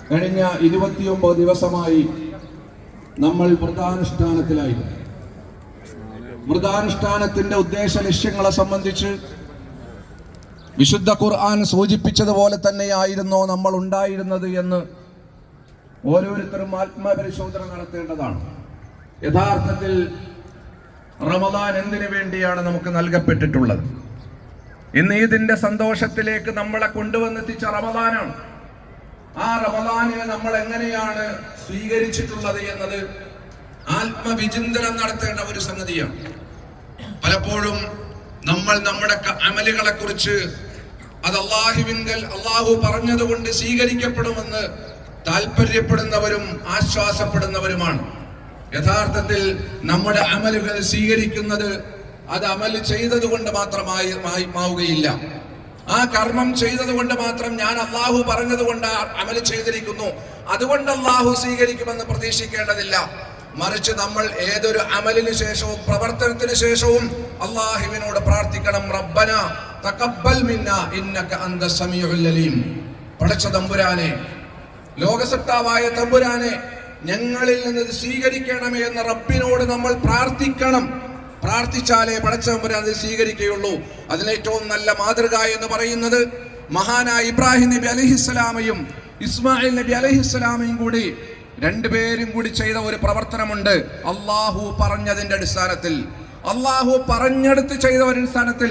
കഴിഞ്ഞ 29 ദിവസമായി നമ്മൾ വ്രതാനുഷ്ഠാനത്തിലായിരുന്നു. വ്രതാനുഷ്ഠാനത്തിന്റെ ഉദ്ദേശ ലക്ഷ്യങ്ങളെ സംബന്ധിച്ച് വിശുദ്ധ ഖുർആൻ സൂചിപ്പിച്ചതുപോലെ തന്നെയായിരുന്നോ നമ്മൾ ഉണ്ടായിരുന്നത് എന്ന് ഓരോരുത്തരും ആത്മപരിശോധന നടത്തേണ്ടതാണ്. യഥാർത്ഥത്തിൽ റമദാൻ എന്തിനു വേണ്ടിയാണ് നമുക്ക് നൽകപ്പെട്ടിട്ടുള്ളത്? ഇന്ന് ഈദിന്റെ സന്തോഷത്തിലേക്ക് നമ്മളെ കൊണ്ടുവന്നെത്തിച്ച റമദാനാണ്. ആ റമദാനിനെ നമ്മൾ എങ്ങനെയാണ് സ്വീകരിച്ചിട്ടുള്ളത് എന്നത് ആത്മവിചിന്തനം നടത്തേണ്ട ഒരു സംഗതിയാണ്. പലപ്പോഴും നമ്മൾ നമ്മുടെ അമലുകളെ കുറിച്ച് അത് അള്ളാഹു പറഞ്ഞതുകൊണ്ട് സ്വീകരിക്കപ്പെടുമെന്ന് താല്പര്യപ്പെടുന്നവരും ആശ്വാസപ്പെടുന്നവരുമാണ്. യഥാർത്ഥത്തിൽ നമ്മുടെ അമലുകൾ സ്വീകരിക്കുന്നത് അത് അമൽ ചെയ്തത് കൊണ്ട് മാത്രമാവുകയില്ല. ആ കർമ്മം ചെയ്തത് കൊണ്ട് മാത്രം ഞാൻ അള്ളാഹു പറഞ്ഞത് കൊണ്ട് അമൽ ചെയ്തിരിക്കുന്നു, അതുകൊണ്ട് അള്ളാഹു സ്വീകരിക്കുമെന്ന് പ്രതീക്ഷിക്കേണ്ടതില്ല. മറിച്ച് നമ്മൾ ഏതൊരു അമലിന് ശേഷവും പ്രവർത്തനത്തിന് ശേഷവും അള്ളാഹുവിനോട് പ്രാർത്ഥിക്കണം, റബ്ബന തഖബ്ബൽ മിന്നാ ഇന്നക അന്ത സമീഉൽ അലീം. പടച്ച തമ്പുരാനെ, ലോകസത്താവായ തമ്പുരാനെ, ഞങ്ങളിൽ നിന്ന് സ്വീകരിക്കണമേ എന്ന് റബ്ബിനോട് നമ്മൾ പ്രാർത്ഥിക്കണം. പ്രാർത്ഥിച്ചാലേ പടച്ച തമ്പുരാൻ അത് സ്വീകരിക്കുകയുള്ളൂ. അതിലേറ്റവും നല്ല മാതൃക എന്ന് പറയുന്നത് മഹാനായ ഇബ്രാഹിം നബി അലൈഹിസ്സലാമയും ഇസ്മായിൽ നബി അലൈഹിസ്സലാമയും കൂടി രണ്ടുപേരും കൂടി ചെയ്ത ഒരു പ്രവർത്തനമുണ്ട്. അള്ളാഹു പറഞ്ഞതിന്റെ അടിസ്ഥാനത്തിൽ, അള്ളാഹു പറഞ്ഞെടുത്ത് ചെയ്ത ഒരു അടിസ്ഥാനത്തിൽ